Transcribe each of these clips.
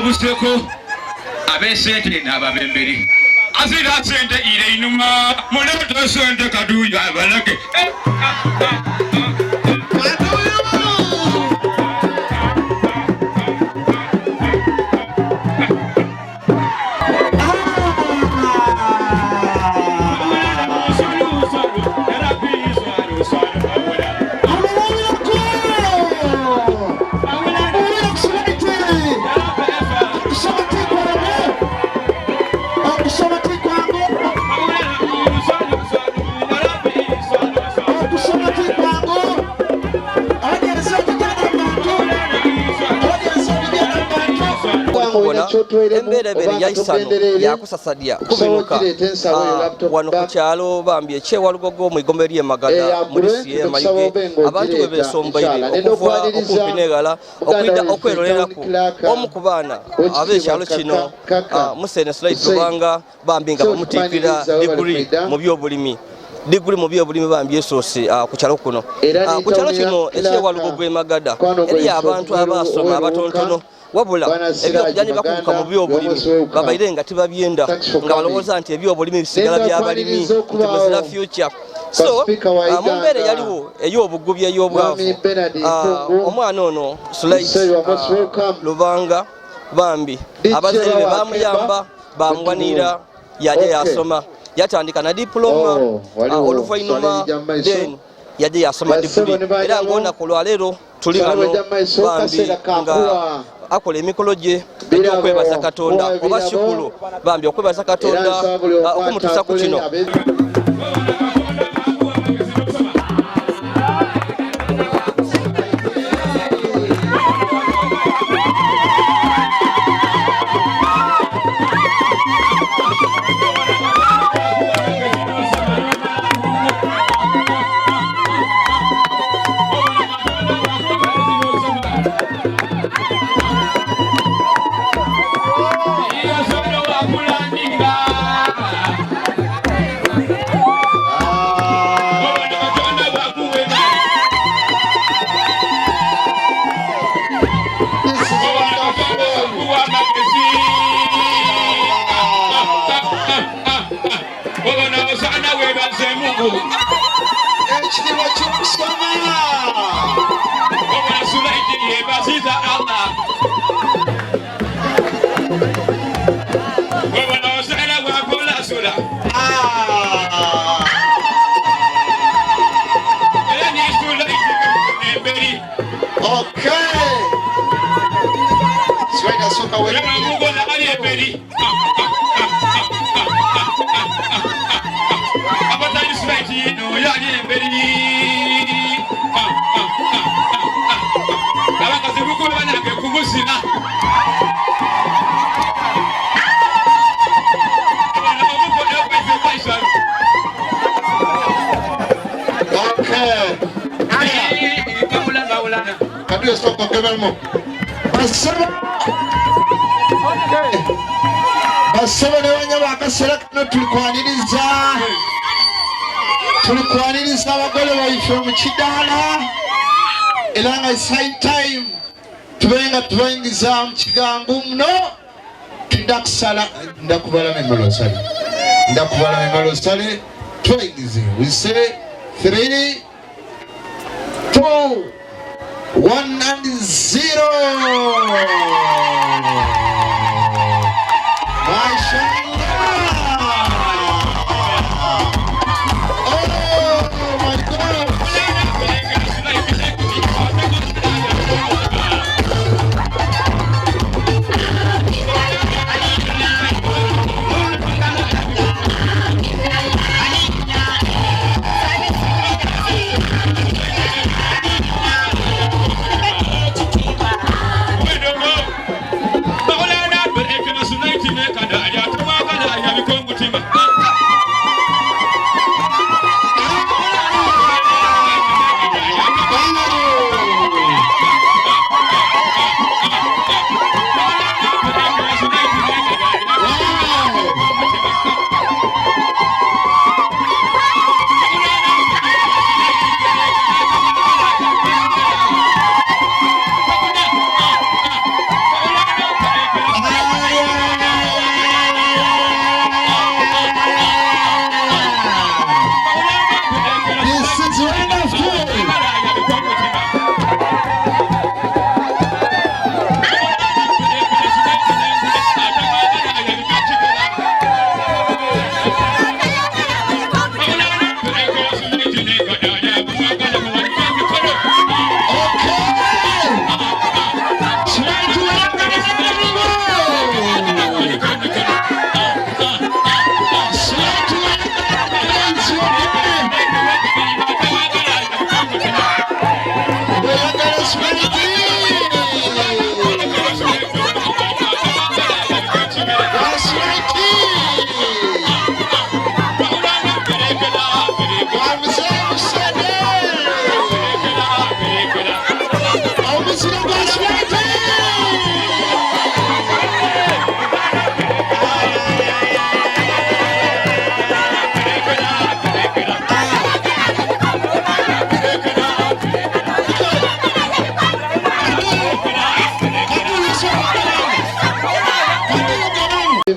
Buseko abesente n'ababemberi azira sente ire inuma muleta sente kaduya balake Emberebere yaisano yakusasadia kubinuka wano kukyalo bambye che Walugogo mu igombe lye Magada muri Mayuge abantu bebesombaire okuva okumpinegala okwida okwerolerako omu kubana abekyalo kino Musene Sulait Lubanga bambinga bamutikira degree mu byobulimi bambye esose kukyalo kuno kukyalo kino ekye Walugogo Magada eri abantu abasoma abatontono wabula ebyokujani bakubuka mu byobulimi babaire nga tibabyenda nga balowooza nti ebyobulimi bisigala by'abalimi nti muzira future so mu mbeera yaliwo ey'obugubye ey'obwavu omwana ono Sulait Lubanga bambi abazadde be bamuyamba bamuwanira yajja yasoma yatandika na diploma oluvannyuma then yajja yasoma degree era ng'olunaku lwaleero tuli wano bambi nga akola emikolo gye okwebaza Katonda oba kikulu bambi okwebaza Katonda okumutuusa ku kino. Tulikwaniriza abagole baife mu kidaala era nga side time tubenga tubayingiza mu kigangu muno ndakusala ndakubala memalo sale tubayingize we say 3 2 1 and 0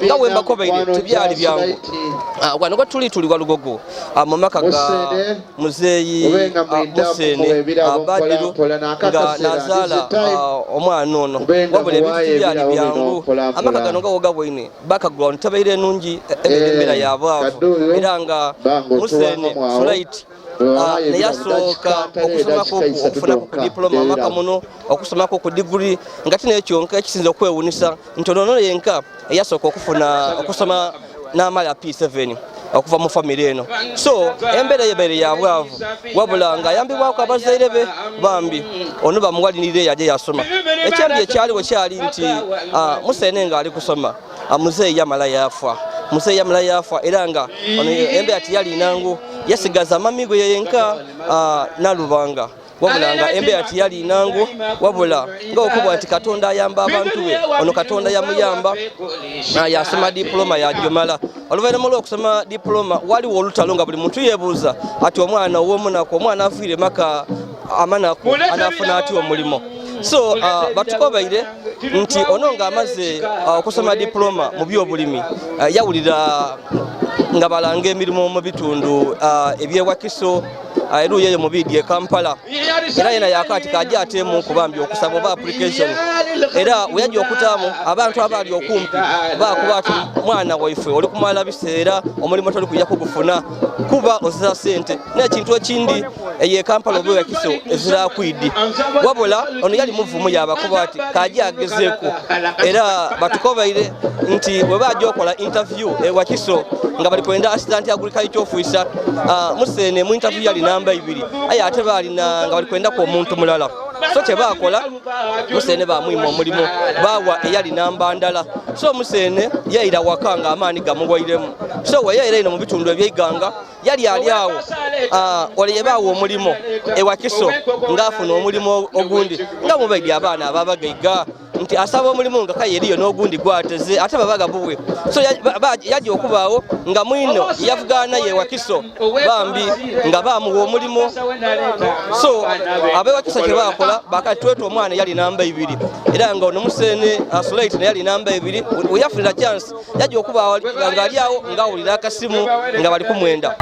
nga bwe mbakobeire tebyali byangu wano gwe tuli Walugogo mu maka ga muzeeyi Musene Badiru nga nazaala omwana ono wabula ebintu tebyali byangu amaka gano nga woga bwine bakagula ntabaire nungi embeera yabwavu era nga Musene Sulait neyasooka okufuna ku diploma amaka muno okusomako ku degree nga tinekyo ekisinza okwewunisa ntonono yenka eyasooka okusoma n'amala P7 okuva mu family eno so embeera yebeere yabwavu wabula nga ayambibwako abazaire be bambi ono bamuwalinire yaje yasoma ekyambi ekyaliwo kyali nti Musene nga ali kusoma muzeeyi yamala yafa era nga ono embeera tiyalinangu yasigaza mamigo yenka na Lubanga wabula nga embeera tiyalinangu wabula nga okubwa nti Katonda ayamba abantu be ono Katonda yamuyamba yasoma diploma yajomala oluvannyuma lw'okusoma diploma waliwo olutalo nga buli muntu yeebuuza ati omwana ow'omunaku omwana afiire maka amanaku anafuna ati omulimo so batukobaire nti ono nga amaze okusoma diploma mu by'obulimi yawulira nga balanga emirimu mu bitundu ebyewakiso eruuyi eyo mu biidi e Kampala era yena yakati kajja ateemu kubambi okusaba oba application era weyajja okutaamu abantu abaali okumpi bakuba ati mwana waife oli kumala biseera omulimu toli kujja kugufuna kuba ozira sente n'ekintu ekindi eye Kampala oba ewakiso ezirakwidi wabula ono yali muvumu yabakuba ati kajja agezeeko era batukobaire nti bwe bajja okola interview ewakiso nga bali kwenda assistant agriculture officer Musene mu interview yali namba 2 aye ate balina nga bali kwenda ku omuntu mulala so kye bakola Musene bamwima omulimu bawa eyali namba ndala so Musene yeira waka nga amaani gamuwairemu so weyeira ino mu bitundu eby'Iganga yali awo ole yebawo omulimu ewakiso ngafuna omulimu ogundi nga mubaidi abaana ababagaiga nti asaba omulimu nga kayeriyo n'ogundi gwateze ate babaga buwe so yaje okubaawo nga mwino yavugana yewakiso bambi nga bamuwa omulimu so abewakiso kye bakola bakati twetu omwana yali namba 2 era nga ono Musene Sulait yali namba 2 uyafunira chance yaje okubaawo nga ali awo nga awulira akasimu nga bali kumwenda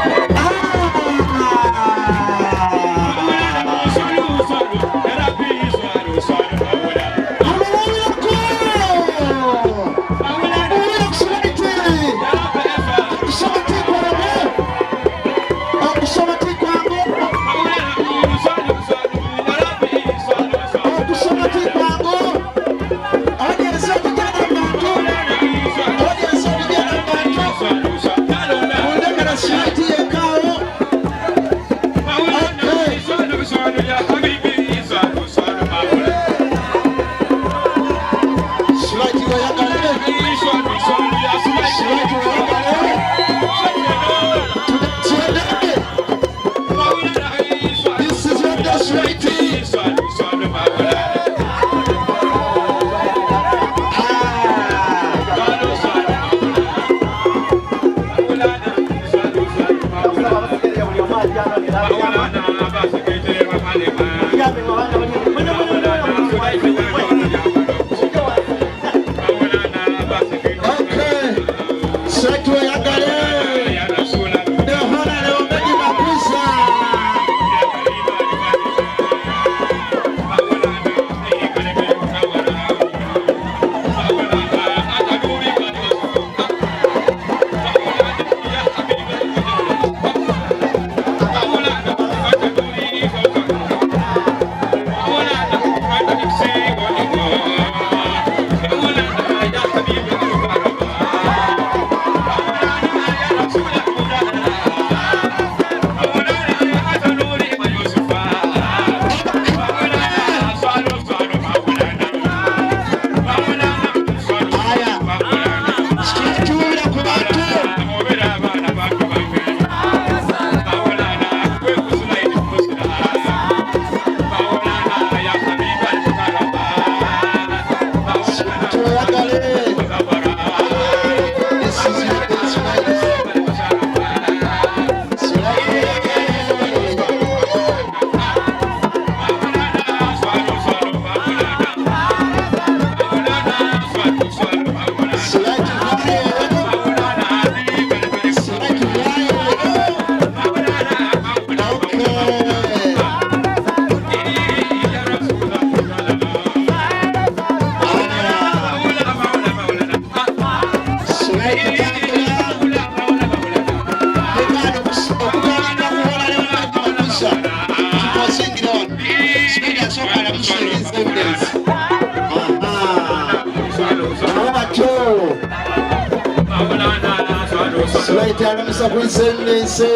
Sulait aramisa kuisendense.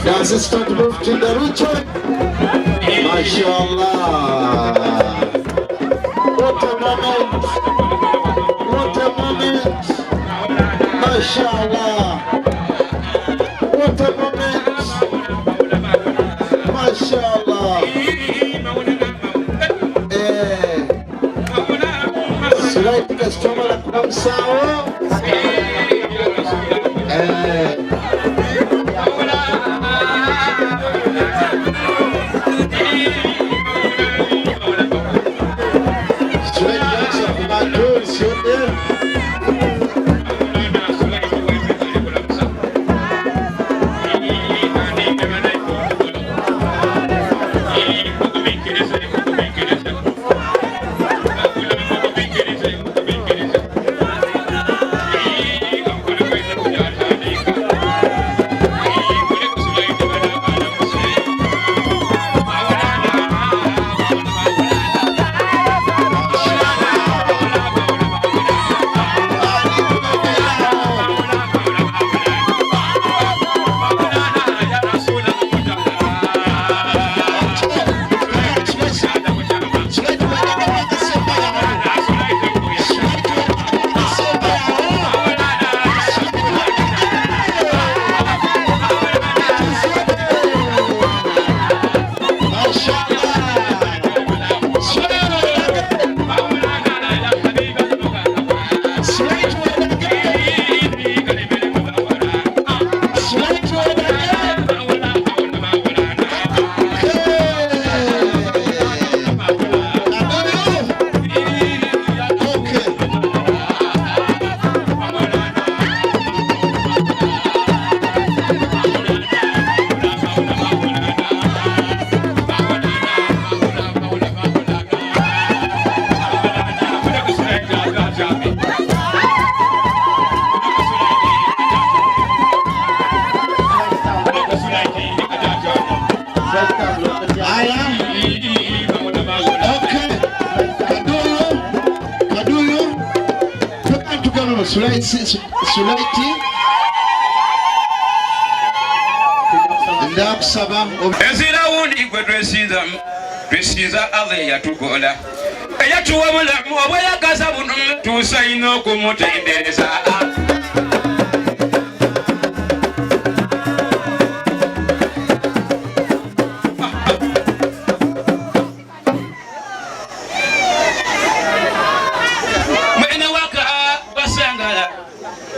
Dance start move to the ritual. Mashallah. What a moment. What a moment. Mashallah. What a moment. Mashallah. Sulait customer la kumsao. Sulaiti ndakusaba ezira wundi gwe twesinza Allah yatukola eyatuwa bulamu obweyagaza buno tuusa ino okumutendereza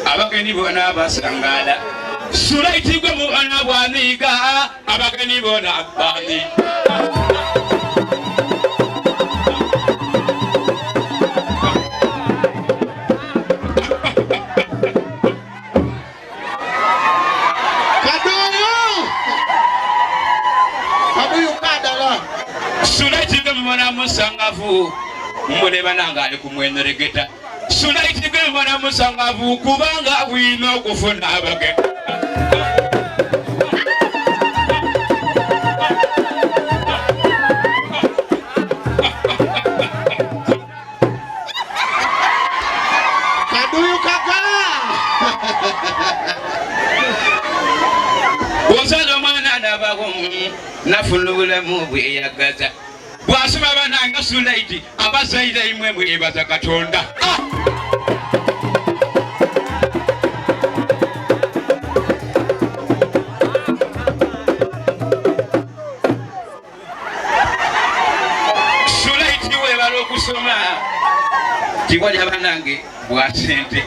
abageni bona basangala Sulaiti gwe mubana bwaniga abageni bona bani kaduyu kadala Sulaiti gwe mubana musangafu muleba nanga ali kumweneregeta Sulaiti gwe mubana musangafu kubanga bwino okufuna abageni nafulule mubwe yagaza bwasoma bananga Sulaiti abazaire imwe mwebaza Katonda Sulaiti webala okusoma kiwali abanange bwasente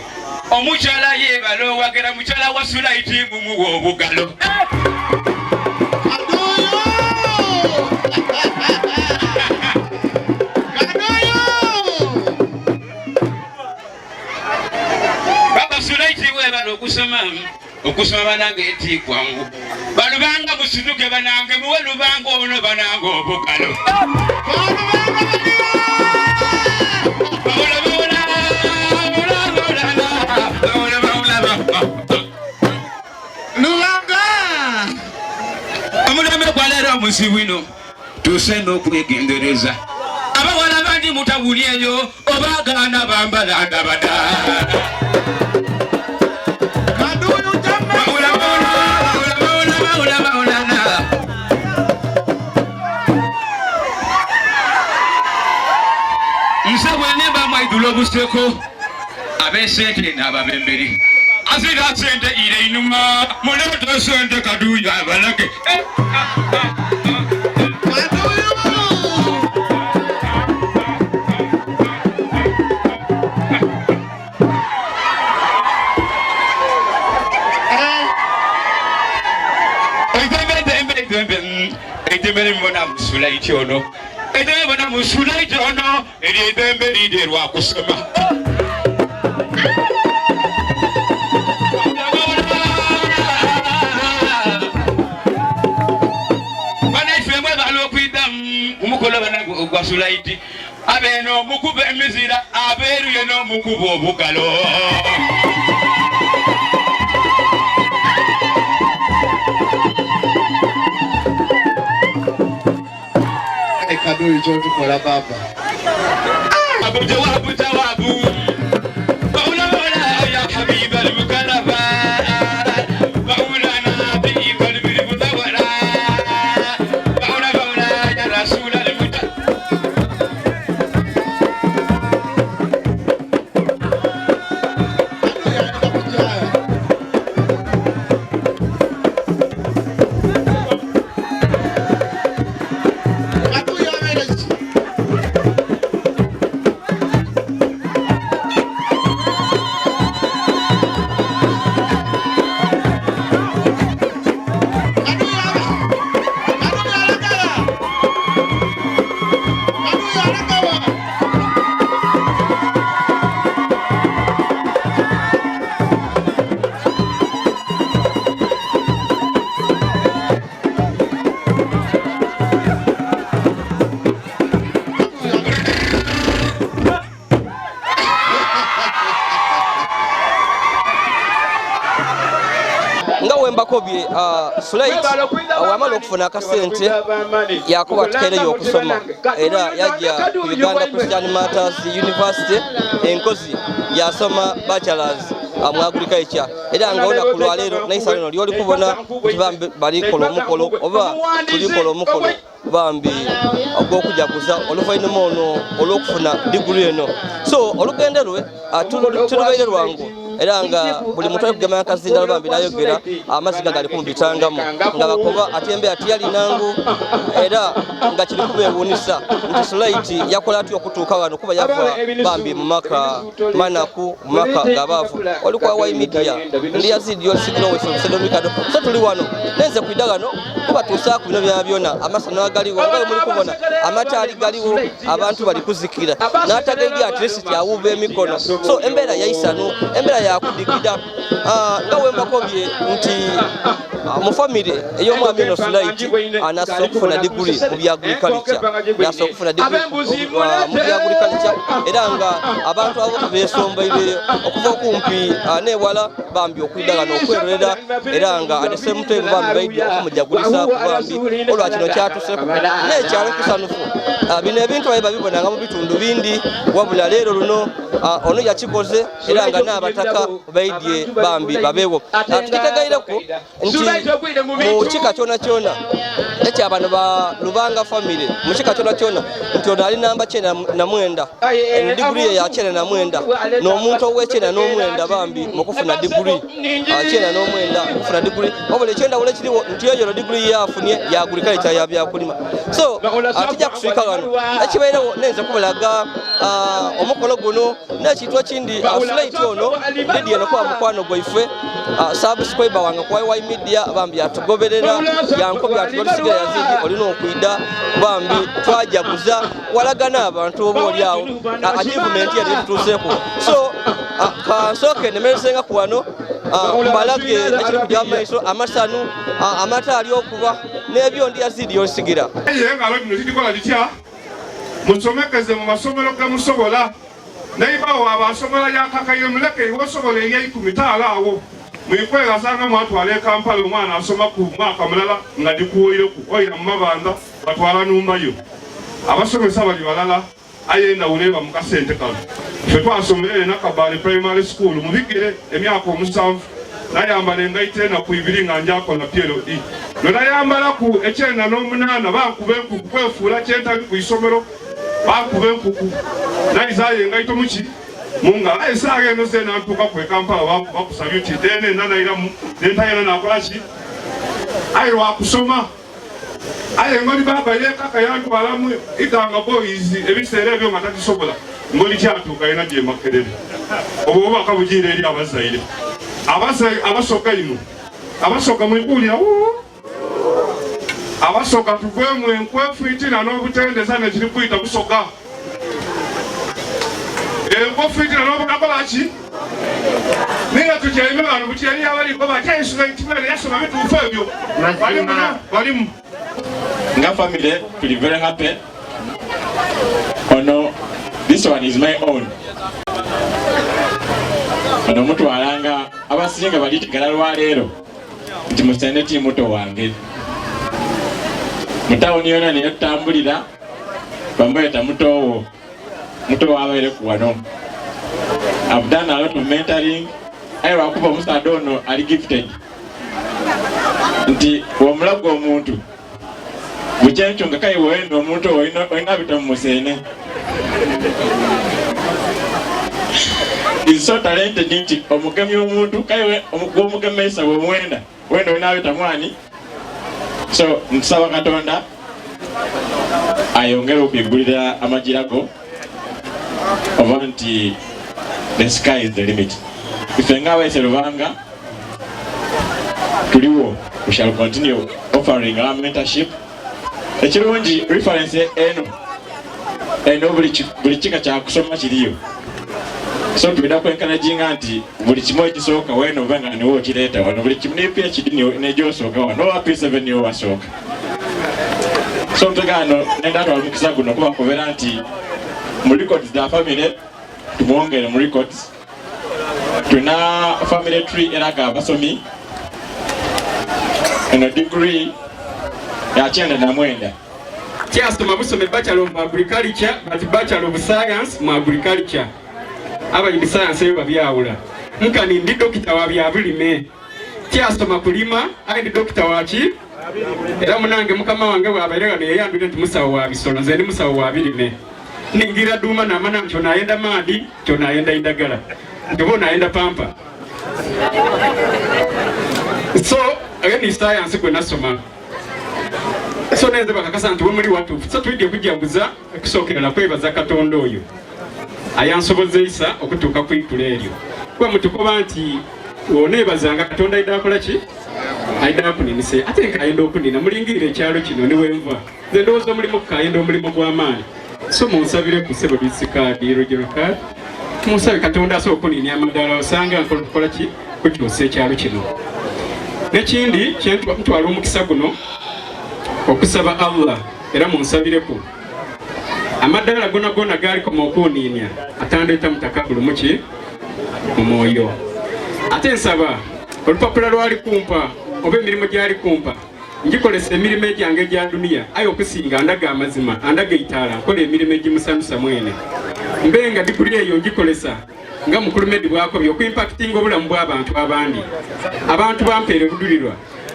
omukyala yebala owagera mukyala wa Sulaiti mumuwa obugalo okusoma banange eti kwangu balubanga musiduke banange muwe lubanga ono banange obugalo munsi wino tuse n'okwegendereza abawala bandi mutawulyeyo obagaana bambala ndabada nsabwenemba mwaidula obuseko abesente n'ababemberi azira sente ire inuma muleta sente kaduya abalake Edemere mbona Sulait ono. Edemere mbona Sulait ono. Edemere liderwa kusema. Bana ifemwe balokwida umukola bana gwa Sulait. Abeno mukube emizira aberu yeno mukubo obukalo. Kado ijo tukola baba abu jawabu baula ya habiba al-mukarraba baulana bi qalbi al-mudawwara baula ya rasul al-muta Kobye Sulait awamala okufuna akasente yakuba tukereyo okusoma era yajja ku Uganda Matrys University enkozi yasoma bachelors mu agriculture era ngaona ku lwaleero naisa lino lyoli kubona bali kola omukolo oba tuli kola omukolo bambi ogw'okujaguza oluvannyuma ono olw'okufuna degree eno so olugenderwe tulubeire lwangu era nga buli muntu okugema akazinda bambi nayogera amaziga gali kumbitangamu nga bakoba atembe atiyali nangu era nga kiri kubeewuunisa nti Sulait yakola atyo okutuuka wano kuba yava bambi mu maka manaku mu maka gabaavu olikuwa wa media ndi Yazid Yolisigira wesedomikado so tuli wano nenze kuidagano kuba tuusaku bino byona amasano agaliwo nga muli kubona amataali galiwo abantu bali kuzikira n'atageja at least awuba emikono so embeera yaisano embeera yakudigida nga wembakobye nti mu family ey'omwami ono Sulait anasobola okufuna degree mu bya agriculture nasobola okufuna degree mu bya agriculture era nga abantu abo beesombaire okuva okumpi n'ewala bambi okwidagana okwerorera era nga at the same time bambi baidya okumujagulisa bambi olwa kino kyatuseko n'ekyalo kisanufu bino ebintu babe babibonanga mu bitundu bindi wabula leero luno ono yakikoze era nga n'abataka baidye bambi babeewo tukitegeireko nti mu kika kyona ekyabano ba Lubanga family mu kika kyona nti ono ali namba 9 degree ya 9 n'omuntu ow'ekyenda n'omwenda bambi mu kufuna degree 9 kufuna degree wabula ekyenda wala kiriwo nti eyo degree yafunye ya agriculture ya byakulima so atijja kuswika wano ekibeerewo nenze kubalaga omukolo guno n'ekintu ekindi Sulait ono didi eno kwa mukwano gwaife subscriber wange kwa eyebyewunyo media bambi atugoberera yankobi atugolisigira Yazid olina okuida bambi twajaguza walagana abantu oboolyawo achievement yali tutuuseeko so kansooke nemeresenga ku wano mbalage ekiri kujja maiso amasanu amataali okuba n'ebyo ndi Yazid Yolisigira nga bino kitikola kitya musomekeze mu masomero gemusobola naibawo abasobola yakakaire muleke wosobola ery'ikumi taala awo mwikwega sanga mwatwala Kampala omwana asoma ku mwaka mulala nga dikuwoyireku oyina mu mabanda batwala numbayo abasomesa bali balala ayenda uleba mu kasente kano ffe twasomera Nakabale primary school mu bigere emyaka 7 nayambala engaito enaku 2 nga njakola PLD nayambala ku ekyenda n'omunaana bakuba enkuku kwefuula kyentabi ku isomero bakuba enkuku nayizayo engaito muki munga esaaga eno zena ntuuka ku Kampala bakusaluti dene nanayiramu nentayana nakolaki ayi lwakusoma aye ngoli baba yekaka yantwalamu iganga boys ebiseera ebyo nga takisobola ngoli kyatuuka yena gye Makerere obwo bakabugira eri abazaire abasoka ino abasoka mwikuulira abasoka tuvemu enkwefiitina n'obutendeza nekiri kuyita busoka enkwefiitina n'obunakolaki ninga tukyaime bano butyeri abaliko batyaisuza ekibere yasoma bituufu ebyo balimu nga family tuli very happy. Ono this one is my own. Ono mutu alanga abasinga balitegala lwaleero nti Musene ti muto wange mutawuni yona niyo tutambulira bamweta muto wabaire ku wano. I've done a lot of mentoring. Ayo wakuba omusaadde ono ali gifted nti omulago omuntu buchencho nga kai weno omuntu oyina bita mu Musene is so talented nti omugemi omuntu kai omugemesa wenda oyina bita mwani. So nsaba Katonda ayongera okugulira amagirago oba nti the sky is the limit. Ife nga Wese Lubanga tuliwo, we shall continue offering our mentorship. Ekirungi reference eno buli kika kya kusoma kiriyo. So tubida kwenkanajinga nti buli kimu ekisooka weno oba nga niwo okireeta wano buli kimu ne PhD nejosooka wano owa P7 niwo wasooka. So mpegano nendatwala mukisa guno kuba nkobera nti mu records da family tumwongere mu records. Tuna family tree eraga abasomi eno degree ya 99. Kyasoma busome Bachelor of Agriculture but Bachelor of Science mu Agriculture. Abayindi science yo babyawula. Nkani ndi dokita wa byabulime. Kyasoma kulima ali dokita waki. Era munange mukama wange bwabairega ne yandule nti musawo wa bisolo nze ndi musawo wa birime. Ningira duma na mana ncho naenda madi, ncho naenda indagala. Ndio naenda pampa. So again science kwe nasoma. So neze bakakasa nti we muri watu. So twidye kujambuza kusokera kwebaza Katonda oyo. Ayansobozeisa okutuuka kwikula eryo. Kwa mutukuba nti onebazanga Katonda idakola ki? Aida kuninise. Ate nkayenda okunina mulingirire ekyalo kino ne wenva. Nze ndowooza omulimu kayenda omulimu gw'amaanyi. So munsabire ku ssebo disikaadi rogero card. Munsabe Katonda aso okunina amadala osanga nkola ki kukyusa ekyalo kino. Nekindi kyentu mutwala omukisa guno okusaba Allah era munsabireko. Amadala gona galiko mokuninya atandeta mutakabulu muki mumwoyo. Ate nsaba olupapula lwali kumpa oba emirimu gyali kumpa njikolesa emirimu egyange gya dunia ayo okusinga andaga amazima andaga itaala nkola emirimu egimusanusa mwene mbenga diguli eyo njikolesa nga mukulumedi bwako byokuimpactinga obulamu bw'abantu abandi abantu bampeere budulirwa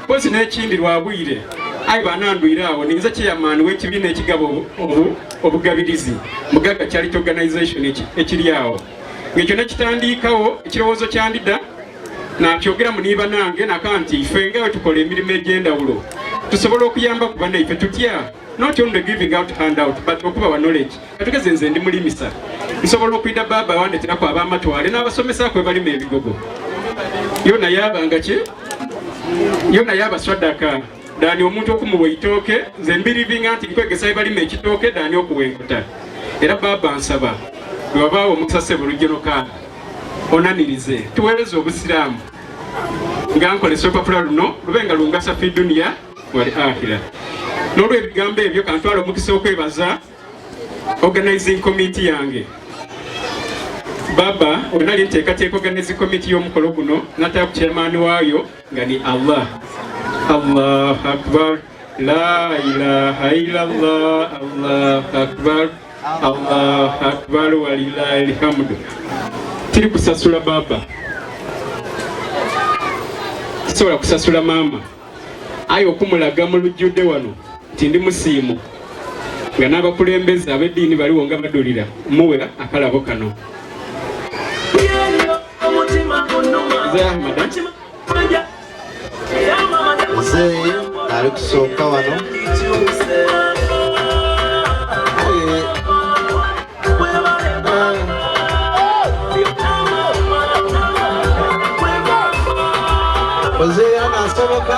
pozi n'ekindi lwabwire ayi bananduire awo ninza kyeyamaani w'ekibiina ekigabo obugabirizi Mugaga Charity Organization ekiri awo ng'ekyo nekitandikawo ekirowoozo kyandida nakyogera muniiba nange nakanti ife nga tukola emirimu egy'endawulo tusobola okuyamba ku bannaife tutya not only giving out handout but okuba wa knowledge katugeze nze ndi mulimisa nsobola okuyida baba wandeterako ab'amatwale n'abasomesa kwe balima ebigogo yona yabanga ki yona yaba swadaka dani omuntu okumuwa itooke nze mbirivinga nti nkwegesa balima ekitooke dani okuwenkuta era baba nsaba wabaawo omukisa bulugero kaana onanirize tuweereze obusiraamu nga nkolesa olupapula luno lubenga lungasa fi dunia wali akhira n'olwebigambo ebyo kantwala omukisa okwebaza organizing committee yange Baba onali nteekateeka organize committee y'omukolo guno n'ataya ku chairman waayo nga ni Allah. Allahu akbar. La ilaha illallah. Allahu akbar. Allahu akbar walillahil hamd. Tiri kusasula baba. Sobola kusasula mama. Ayo okumulaga mu lujjudde wano nti ndi musiimu nga n'abakulembeze ab'eddiini baliwo nga badulira muwe akalabo kano. Muzeeyi ali kusooka wano. Muzeeyi anaasoboka.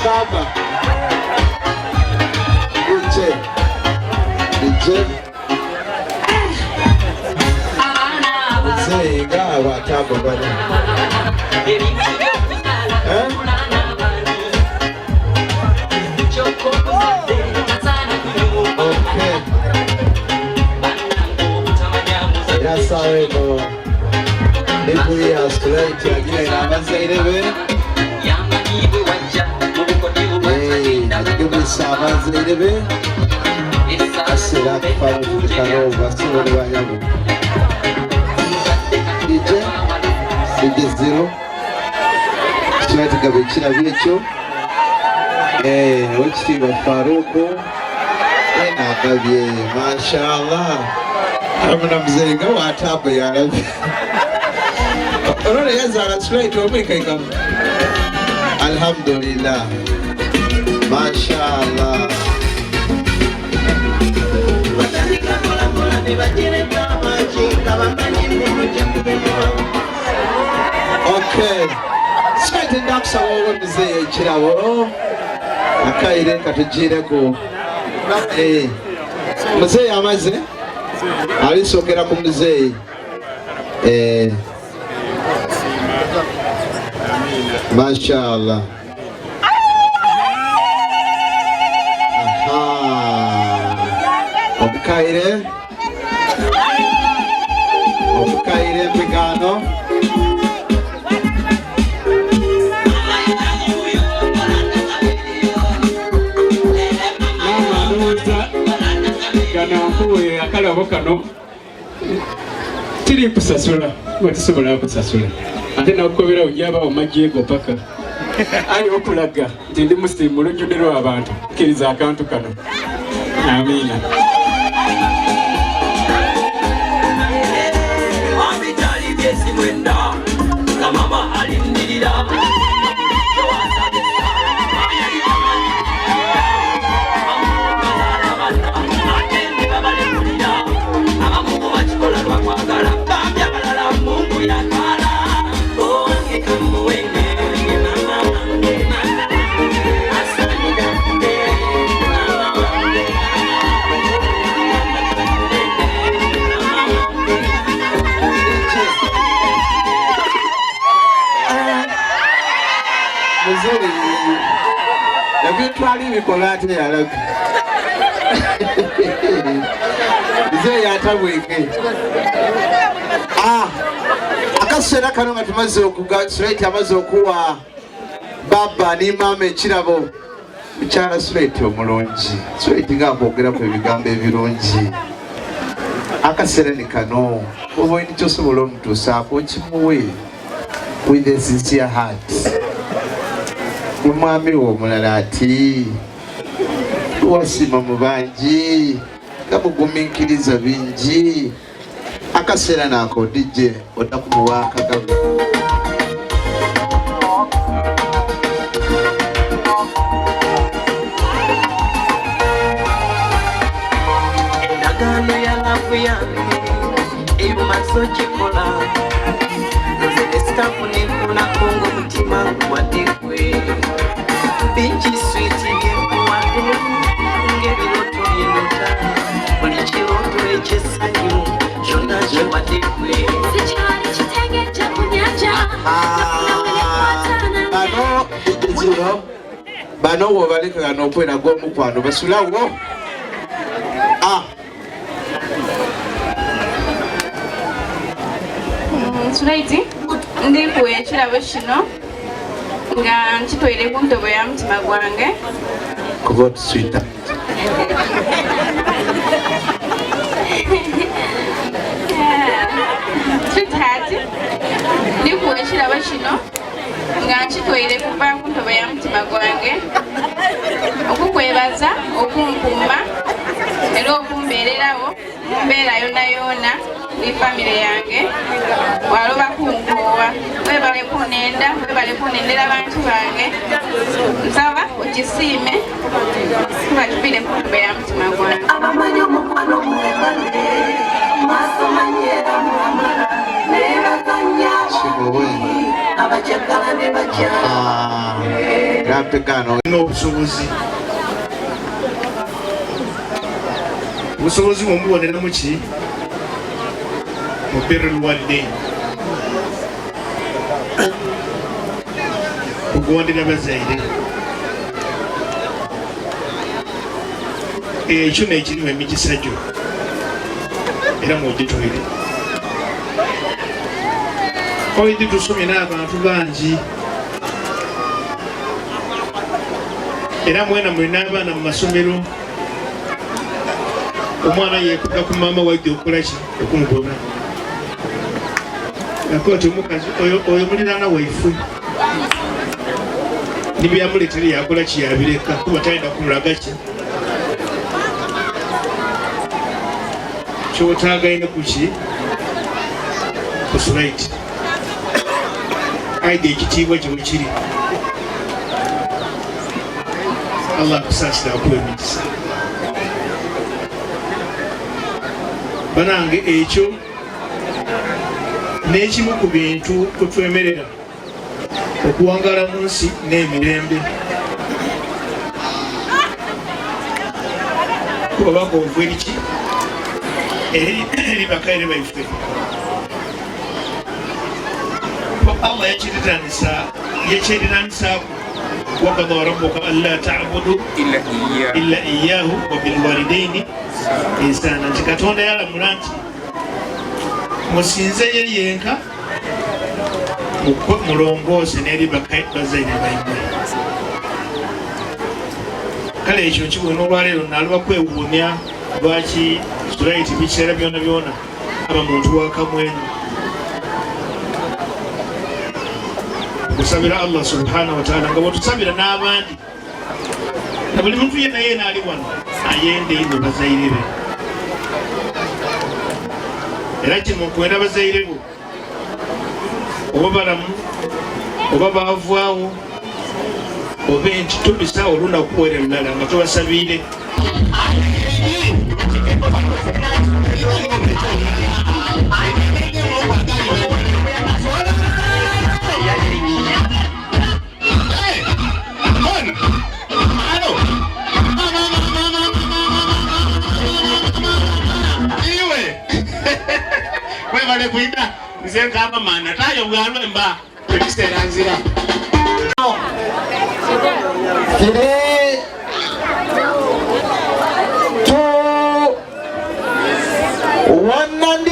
Baba Muzeeyi nga watago bano. Okay. Yasawe eno Yino Sulait yagirira abazaire be. Agibisa abazaire be. Asera kufayo tukano basobole banyago. DJ zero. Sulait gabe kirabye ekyo. Wekitiibwa Faruku agabye mashallah. Amuna muzeeyi nga wataaba yalabye. Olole yazaala Sulait omwikaikamu. Alhamdulillah. Mashallah. Okay. Sulait ndakusaba wowe muzeeyi ekirabo. Akaire katujireko. Muzeeyi amaze. Alisokera ku muzeeyi. Mashallah. Obukaire pegano. Kuwe akalabo kano tiri kusasula watisobola kusasula ate nakukobera ujaba omajjego paka ali okulaga nti ndi musiimu olujjudde abantu kkiriza akantu kano. Amina. Twali bikola ate yalaga. Muzeeyi atabweke. Akaseera kano nga tumaze okuga Sulait amaze okuwa baba ne mama ekirabo. Mukyala Sulait omulungi. Sulait nga akwogeraku ebigambo ebirungi. Akaseera ne kano oba olina kyosobola omutuusaako kimuwe with a sincere heart. Umwami w'omulala ati wasima mu bangi gamugumiikiriza bingi. Akaseera nako DJ otakumuwa akagabu. Endagaano ya lafu yange eyo maso kikola bano wobaleka n'okwera gw'omukwano basulawo. Sulait ndi kuekirabo kino nga nkitwere ku ntobo ya mutima gwange kuba otuswita sweetheart ndi kuekirabo kino nga nkitwere kuva ku ntobo ya mutima gwange okukwebaza okunkuuma era okumbeererawo mbeera yona yona ni family yange waloba kunkuwa webale kunenda webale kunendera abantu bange nsaba okisiime kuba kipire ku ntobo ya mutima gwange abamanyi omukwano mwebale masomanyera mwamala nebaganya abakyagala ne gampegano n'obusobozi obusobozi mumuboneramu ki mubirul walidain okugondera bazaire ekyo nekirimu emikisa gyo era mugitwire oidi tusomye n'abantu bangi era mwena mulina abaana mu masomero omwana yekuga ku maama wajja okukola ki okumugoba akoti omukazi oyo muliraana waife nibyamuletere yakola kiyabireka kuba talina kumulaga ki kyotagaine kuki ku Sulait aide ekitiibwa gye kiri Allah akusaasira akuwa emikisa banange ekyo n'ekimu ku bintu kwetwemerera okuwangala mu nsi n'emirembe kubanga ovu eriki eri bakaire baife Allah yakyeriranisa وقضى ربك ألا تعبدوا إلا إياه وبالوالدين إحسانا كاتونda yalamula nti musinze ye yenka mulongoose n'eri bazaire baimwe kale ekyo nkibwena olwaleero nalwa kwewuunya lwaki Sulait biseera byona byona aba muntu wakamwenyu kusabira Allah subhanahu wa ta'ala nga bwetusabira n'abandi na buli muntu yenna yeena ali wano ayende ino bazaire be era kimukwenda bazaire bo oba balamu oba baavaawo oba nti tubisa olunakuwere lulala nga tubasabiire webale kuida nze nkaba mana tayo bwalwe mba ebiseera nzira Three, two, one, and